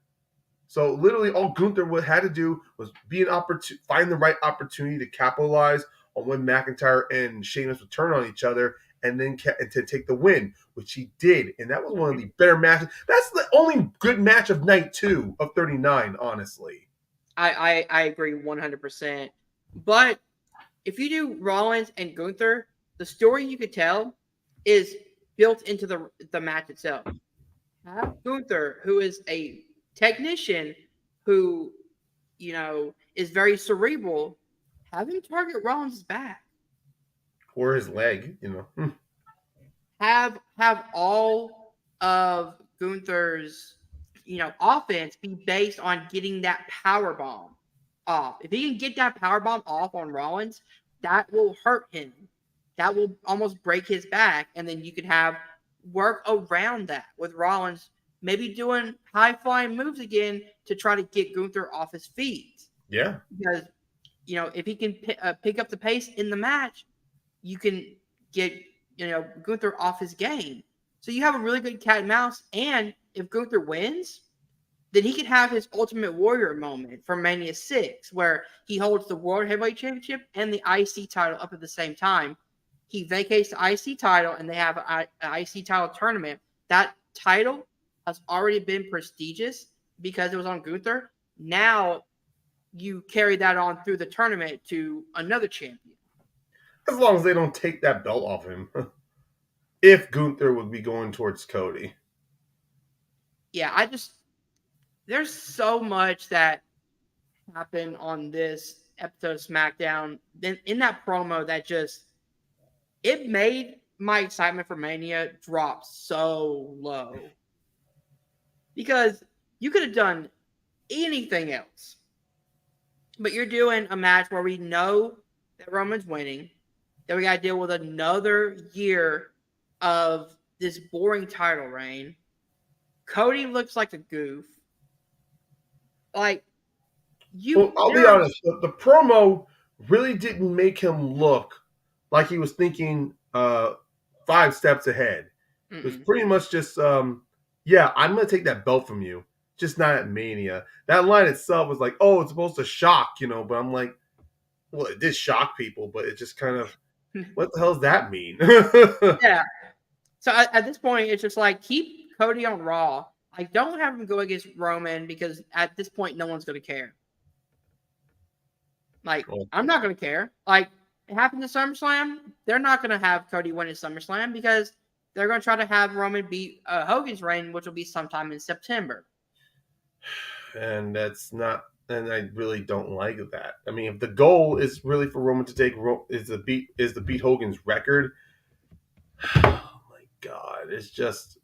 B: So literally all Gunther had to do was find the right opportunity to capitalize on when McIntyre and Sheamus would turn on each other and then and to take the win, which he did. And that was one of the better matches. That's the only good match of night 2 of 39, honestly.
A: I agree 100%. But if you do Rollins and Gunther, the story you could tell is built into the match itself. Have Gunther, who is a technician, who is very cerebral, have him target Rollins' back.
B: Or his leg,
A: Have all of Gunther's offense be based on getting that power bomb off. If he can get that power bomb off on Rollins, that will hurt him. That will almost break his back, and then you could have work around that with Rollins maybe doing high flying moves again to try to get Gunther off his feet.
B: Yeah.
A: Because if he can pick up the pace in the match, you can get Gunther off his game. So you have a really good cat and mouse. And if Gunther wins, then he could have his Ultimate Warrior moment from Mania 6, where he holds the World Heavyweight Championship and the IC title up at the same time. He vacates the IC title, and they have an IC title tournament. That title has already been prestigious because it was on Gunther. Now you carry that on through the tournament to another champion.
B: As long as they don't take that belt off him. If Gunther would be going towards Cody.
A: Yeah, there's so much that happened on this episode of SmackDown in that promo that just it made my excitement for Mania drop so low. Because you could have done anything else. But you're doing a match where we know that Roman's winning. Then we got to deal with another year of this boring title reign. Cody looks like a goof. Like
B: Well, I'll be
A: there are
B: honest. The promo really didn't make him look like he was thinking 5 steps ahead. It was
A: mm-mm.
B: pretty much just, yeah, I'm going to take that belt from you, just not at Mania. That line itself was like, oh, it's supposed to shock, but I'm like, well, it did shock people, but it just kind of, what the hell does that mean?
A: Yeah. So at this point, it's just like keep Cody on Raw. Like don't have him go against Roman because at this point, no one's going to care. Like
B: Well,
A: I'm not going to care. Like it happened to SummerSlam. They're not going to have Cody win at SummerSlam because they're going to try to have Roman beat Hogan's reign, which will be sometime in September.
B: and that's not, and I really don't like that. I mean, if the goal is really for Roman to take is to beat Hogan's record, oh my god, it's just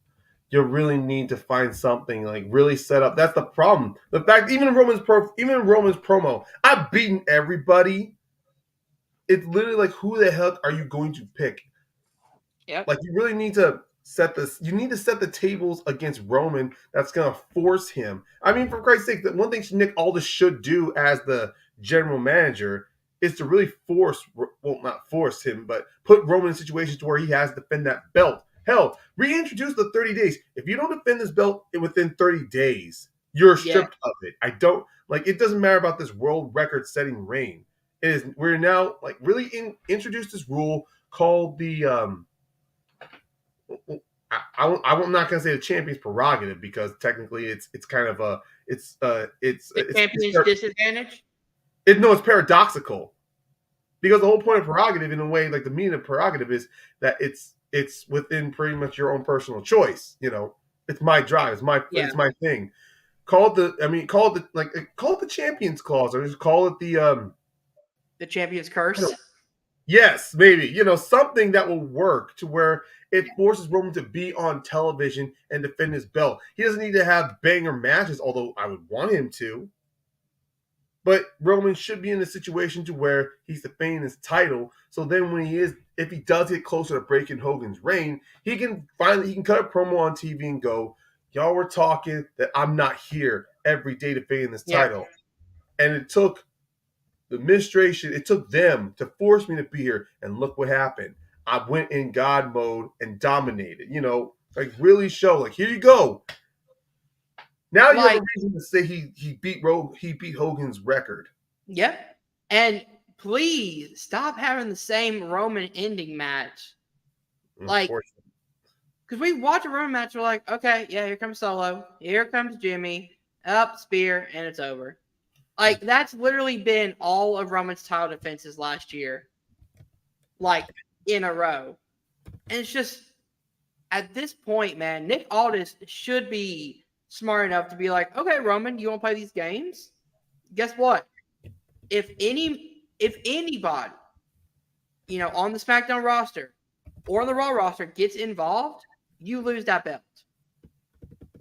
B: you really need to find something like really set up. That's the problem. The fact even Roman's promo, I've beaten everybody. It's literally like who the hell are you going to pick?
A: Yep.
B: Like you really need to set this. You need to set the tables against Roman. That's gonna force him. I mean, for Christ's sake, the one thing Nick Aldis should do as the general manager is to really not force him, but put Roman in situations to where he has to defend that belt. Hell, reintroduce the 30 days. If you don't defend this belt within 30 days, you're
A: Yeah.
B: stripped of it. I don't like. It doesn't matter about this world record setting reign. we're now like really introduced this rule called the I'm not gonna say the champion's prerogative because technically it's kind of a
A: The champion's disadvantage.
B: it's paradoxical because the whole point of prerogative in a way like the meaning of prerogative is that it's within pretty much your own personal choice. It's my drive, it's my thing. Call it the champions clause or just call it
A: the champion's curse.
B: Yes, maybe. Something that will work to where it forces Roman to be on television and defend his belt. He doesn't need to have banger matches, although I would want him to. But Roman should be in a situation to where he's defending his title. So then if he does get closer to breaking Hogan's reign, he can cut a promo on TV and go, y'all were talking that I'm not here every day defending this title. And it took the administration, it took them to force me to be here, and look what happened. I went in God mode and dominated. Really show, here you go. Now you have a reason to say he beat Hogan's record.
A: Yep. And please stop having the same Roman ending match. Because we watch a Roman match, we're like, okay, yeah, here comes Solo, here comes Jimmy, up spear, and it's over. That's literally been all of Roman's title defenses last year, in a row. And it's just, at this point, man, Nick Aldis should be smart enough to be like, okay, Roman, you want to play these games? Guess what? If anybody, on the SmackDown roster or on the Raw roster gets involved, you lose that belt.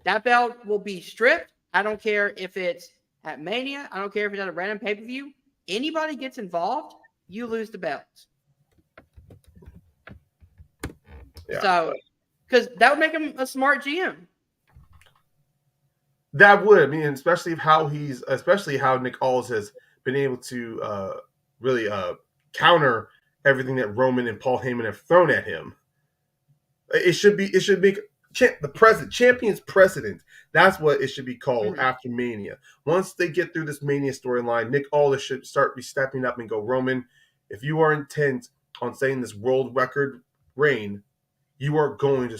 A: That belt will be stripped. I don't care if it's at Mania. I don't care if it's at a random pay-per-view. Anybody gets involved, you lose the belt. Yeah, so, because that would make him a smart GM.
B: That would. I mean, especially how Nick Aldis has been able to really counter everything that Roman and Paul Heyman have thrown at him. It should be the champion's precedent. That's what it should be called after Mania. Once they get through this Mania storyline, Nick Aldis should start stepping up and go, Roman, if you are intent on saying this world record reign, you're going to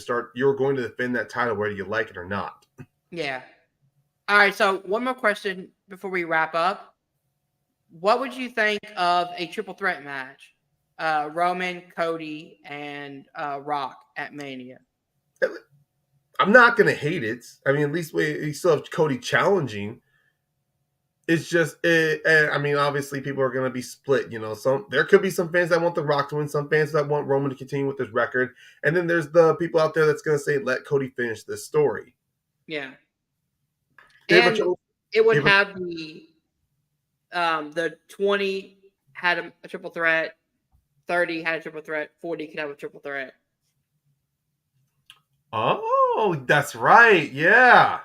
B: defend that title whether you like it or not.
A: Yeah. All right, so one more question before we wrap up. What would you think of a triple threat match? Roman, Cody, and Rock at Mania.
B: I'm not going to hate it. I mean, at least we still have Cody challenging. It's just, I mean, obviously people are going to be split. There could be some fans that want The Rock to win, some fans that want Roman to continue with his record, and then there's the people out there that's going to say, let Cody finish this story.
A: Yeah. And it would have the 20 had a triple threat, 30 had a triple threat, 40 could have a triple threat.
B: Oh, that's right. Yeah.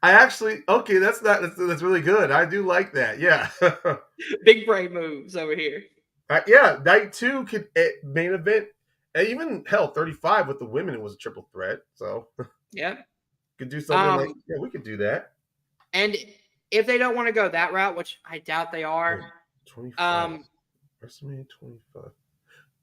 B: That's really good. I do like that. Yeah.
A: Big brain moves over here.
B: Yeah. Night 2 could main event. Even 35 with the women, it was a triple threat. So
A: yeah.
B: Could do something we could do that.
A: And if they don't want to go that route, which I doubt they are.
B: 25. WrestleMania 25.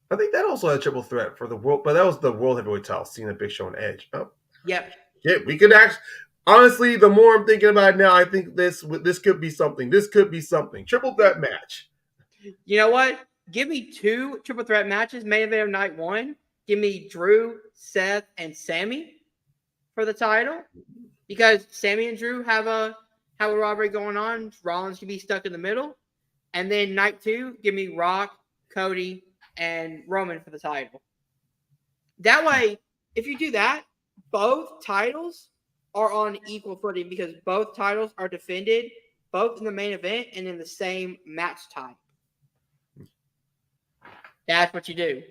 B: I think that also had a triple threat for the world, but that was the World Heavyweight title, Cena, Big Show, and Edge. Oh.
A: Yep.
B: Yeah, we could actually. Honestly, the more I'm thinking about it now, I think this could be something. This could be something. Triple threat match.
A: You know what? Give me 2 triple threat matches, main event of night 1. Give me Drew, Seth, and Sammy for the title, because Sammy and Drew have a rivalry going on. Rollins can be stuck in the middle, and then night 2, give me Rock, Cody, and Roman for the title. That way, if you do that, both titles are on equal footing because both titles are defended both in the main event and in the same match type. That's what you do.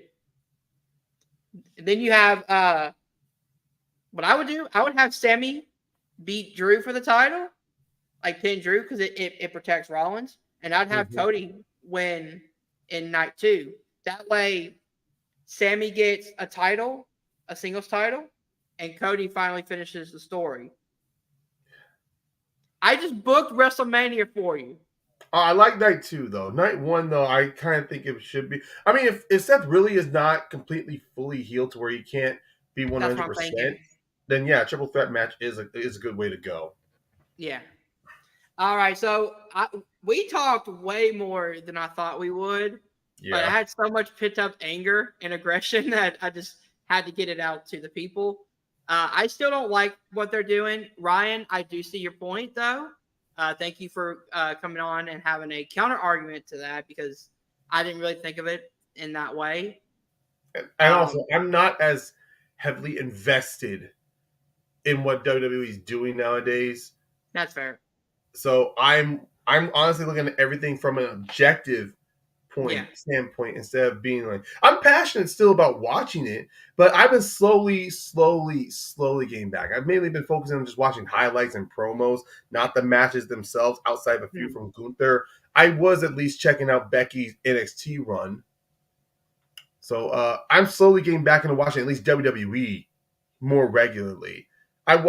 A: And then you have what I would do. I would have Sammy beat Drew for the title, pin Drew because it protects Rollins, and I'd have Cody win in night 2. That way, Sammy gets a title, a singles title, and Cody finally finishes the story. I just booked WrestleMania for you.
B: I like night 2 though. Night 1 though, I kind of think it should be. I mean, if Seth really is not completely fully healed to where he can't be
A: That's what I'm
B: 100%,
A: thinking.
B: then yeah, triple threat match is a good way to go.
A: Yeah. All right. So we talked way more than I thought we would, but I
B: Yeah.
A: had so much pent up anger and aggression that I just had to get it out to the people. I still don't like what they're doing. Ryan, I do see your point, though. Thank you for coming on and having a counter argument to that because I didn't really think of it in that way.
B: And also, I'm not as heavily invested in what WWE is doing nowadays.
A: That's fair.
B: So I'm honestly looking at everything from an objective
A: Yeah.
B: standpoint instead of being like I'm passionate still about watching it, but I've been slowly getting back. I've mainly been focusing on just watching highlights and promos, not the matches themselves. Outside of a few
A: Hmm.
B: from Gunther, I was at least checking out Becky's NXT run. So I'm slowly getting back into watching at least WWE more regularly. I've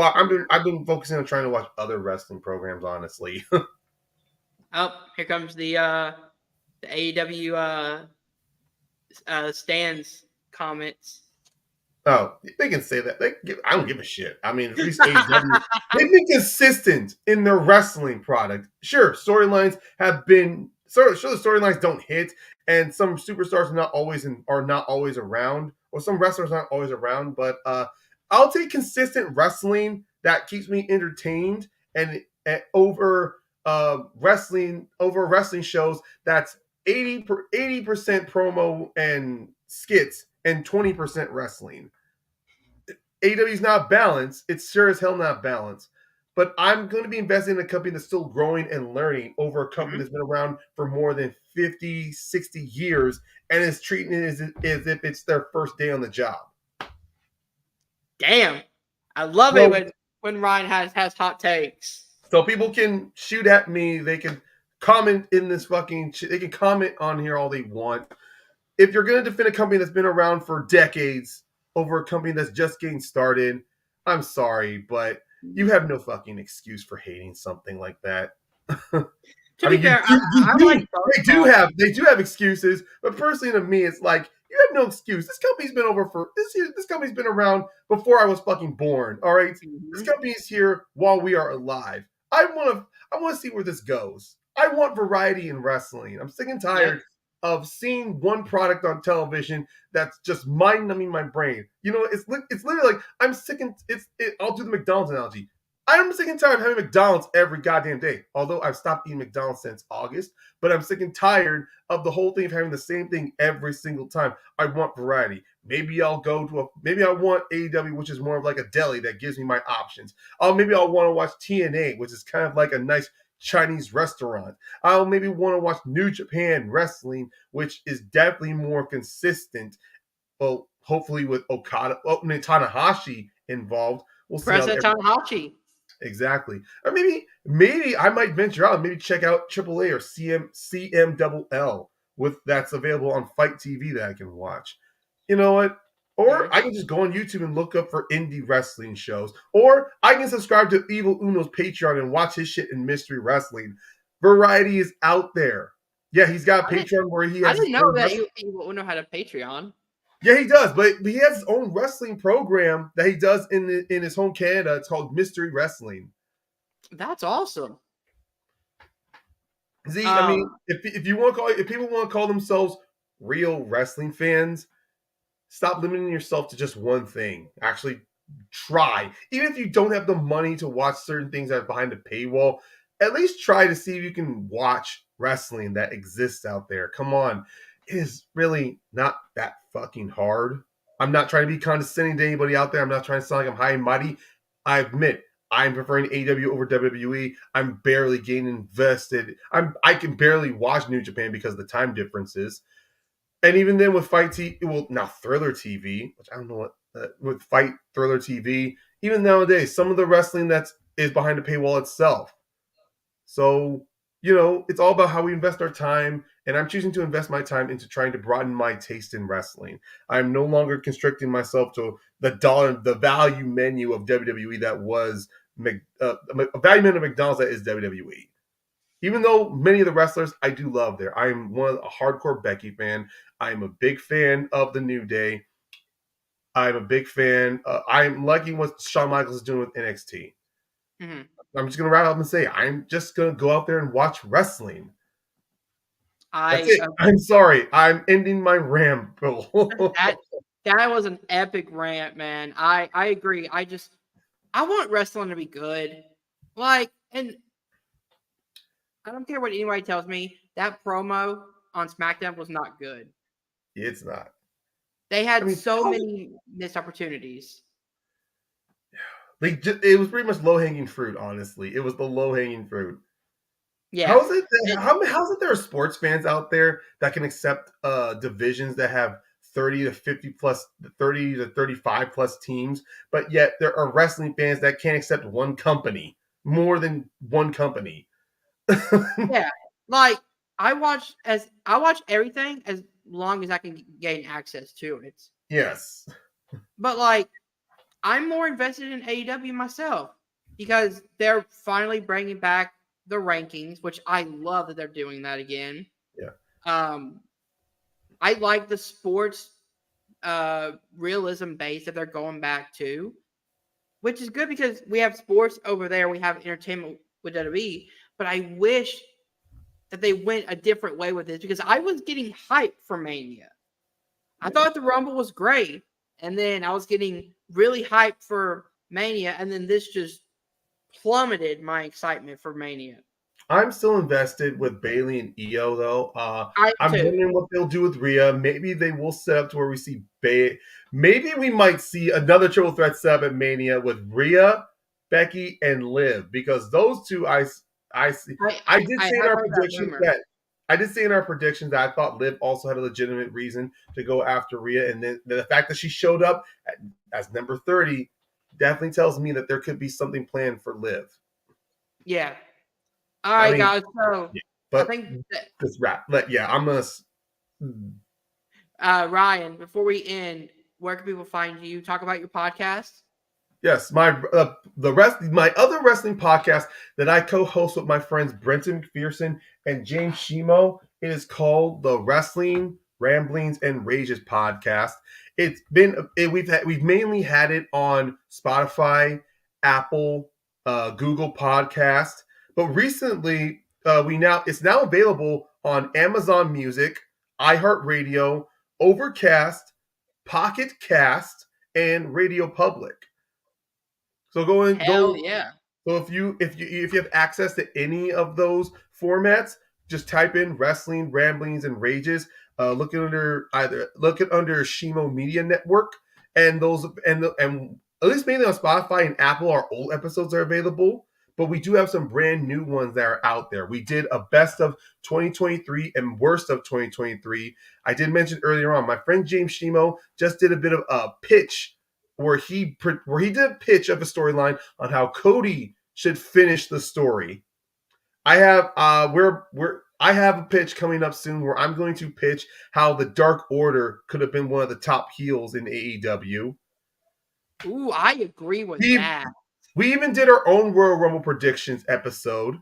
B: been focusing on trying to watch other wrestling programs, honestly.
A: Oh, here comes the AEW stands comments.
B: Oh, they can say that. I don't give a shit. I mean, at least AEW, they've been consistent in their wrestling product. Sure, storylines have been sure the storylines don't hit, and some superstars are not always around, or some wrestlers aren't always around. But I'll take consistent wrestling that keeps me entertained and over wrestling shows that's 80% promo and skits and 20% wrestling. AEW is not balanced. It's sure as hell not balanced. But I'm going to be investing in a company that's still growing and learning over a company
A: Mhm.
B: that's been around for more than 50, 60 years and is treating it as if it's their first day on the job.
A: Damn, I love it
B: So,
A: when Ryan has hot takes.
B: so people can shoot at me. They can comment in this fucking. They can comment on here all they want. If you're going to defend a company that's been around for decades over a company that's just getting started, I'm sorry, but you have no fucking excuse for hating something like that.
A: To
B: I
A: be
B: mean,
A: fair, I like both products.
B: they do have excuses, but personally to me, it's like you have no excuse. This company's been over for this company's been around before I was fucking born. All right, this
A: Mhm.
B: company is here while we are alive. I want to see where this goes. I want variety in wrestling. I'm sick and
A: Yep.
B: tired of seeing one product on television that's just mind numbing my brain. You know, it's literally like I'm sick and I'll do the McDonald's analogy. I'm sick and tired of having McDonald's every goddamn day. Although I've stopped eating McDonald's since August, but I'm sick and tired of the whole thing of having the same thing every single time. I want variety. Maybe maybe I want AEW, which is more of like a deli that gives me my options. Maybe I'll want to watch TNA, which is kind of like a nice Chinese restaurant. I'll maybe want to watch New Japan Wrestling, which is definitely more consistent. Well, hopefully with Tanahashi involved. We'll see how
A: President Tanahashi.
B: exactly. Or maybe I might venture out and maybe check out AAA or CMLL with that's available on Fight TV that I can watch. You know what? Or
A: Mhm.
B: I can just go on YouTube and look up for indie wrestling shows. Or I can subscribe to Evil Uno's Patreon and watch his shit in mystery wrestling. Variety is out there. Yeah, he's got a
A: I didn't
B: Patreon where he
A: I
B: has his
A: didn't know
B: own
A: that
B: wrestling.
A: Evil Uno had a Patreon.
B: Yeah, he does, but he has his own wrestling program that he does in his home Canada. It's called Mystery Wrestling.
A: That's awesome.
B: See, I mean,
A: Um,
B: if people want to call themselves real wrestling fans, stop limiting yourself to just one thing. Actually, try. Even if you don't have the money to watch certain things that are behind the paywall, at least try to see if you can watch wrestling that exists out there. Come on, it is really not that fucking hard. I'm not trying to be condescending to anybody out there. I'm not trying to sound like I'm high and mighty. I admit I'm preferring AEW over WWE. I'm barely getting invested. I can barely watch New Japan because of the time differences. And even then with Fight TV, well, now Thriller TV, which I don't know what with Fight Thriller TV, even nowadays, some of the wrestling that's is behind the paywall itself. So it's all about how we invest our time, and I'm choosing to invest my time into trying to broaden my taste in wrestling. I'm no longer constricting myself to the value menu of WWE that was a value menu of McDonald's that is WWE. Even though many of the wrestlers I do love there, I'm a hardcore Becky fan. I'm a big fan of the New Day. I'm a big fan. I'm liking what Shawn Michaels is doing with NXT.
A: Mhm.
B: I'm just gonna wrap up and say I'm just gonna go out there and watch wrestling. That's
A: I
B: it. I'm sorry. I'm ending my ramble.
A: that that was an epic rant, man. I agree. I want wrestling to be good. Like, and I don't care what anybody tells me. That promo on SmackDown was not good.
B: It's not.
A: They
B: I
A: had
B: mean,
A: so many missed opportunities.
B: it was pretty much low hanging fruit. Honestly, it was the low hanging fruit.
A: Yeah.
B: How is it? How's it there are sports fans out there that can accept divisions that have 30 to 50 plus, 30 to 35 plus teams, but yet there are wrestling fans that can't accept one company, more than one company.
A: Yeah. Like I watch everything as long as I can gain access to it.
B: Yes.
A: But like I'm more invested in AEW myself because they're finally bringing back the rankings, which I love that they're doing that again.
B: Yeah.
A: Um, I like the sports realism base that they're going back to, which is good because we have sports over there, we have entertainment with WWE, but I wish that they went a different way with this because I was getting hyped for Mania. I thought the Rumble was great, and then I was getting really hyped for Mania, and then this just plummeted my excitement for Mania.
B: I'm still invested with Bailey and Io though.
A: I
B: I'm
A: too.
B: wondering what they'll do with Rhea. Maybe they will set up to where we see Maybe we might see another triple threat set up at Mania with Rhea, Becky, and Liv because those two I see. I did
A: I
B: say in
A: have
B: our
A: heard that
B: predictions
A: rumor.
B: that I did say in our predictions that I thought Liv also had a legitimate reason to go after Rhea, and then the fact that she showed up as number 30 definitely tells me that there could be something planned for Liv.
A: Yeah. All
B: I
A: right,
B: mean,
A: guys. So
B: yeah,
A: I
B: but
A: think that,
B: this rap. Yeah, I'm gonna.
A: Ryan, before we end, where can people find you? Talk about your podcast.
B: Yes, my other wrestling podcast that I co-host with my friends Brenton McPherson and James Shimo. It is called the Wrestling Ramblings and Rages podcast. We've mainly had it on Spotify, Apple, Google Podcast, but recently we now it's now available on Amazon Music, iHeartRadio, Overcast, Pocket Cast, and Radio Public. So
A: Hell yeah.
B: so if you have access to any of those formats, just type in Wrestling Ramblings and Rages. Look at under Shimo Media Network, and those and at least mainly on Spotify and Apple, our old episodes are available. But we do have some brand new ones that are out there. We did a best of 2023 and worst of 2023. I did mention earlier on, my friend James Shimo just did a bit of a pitch where he did a pitch of a storyline on how Cody should finish the story. I have I have a pitch coming up soon where I'm going to pitch how the Dark Order could have been one of the top heels in AEW.
A: Ooh, I agree with
B: We
A: that.
B: we even did our own Royal Rumble predictions episode,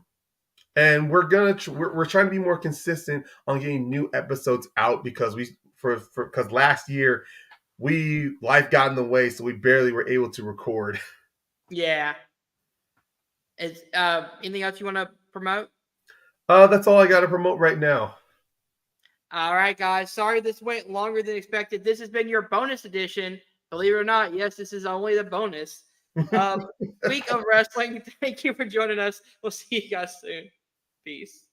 B: and we're trying to be more consistent on getting new episodes out because because last year life got in the way, so we barely were able to record.
A: Yeah. Is anything else you want to promote?
B: That's all I got to promote right now.
A: All right, guys. Sorry this went longer than expected. This has been your bonus edition. Believe it or not, yes, this is only the bonus. Week of wrestling. Thank you for joining us. We'll see you guys soon. Peace.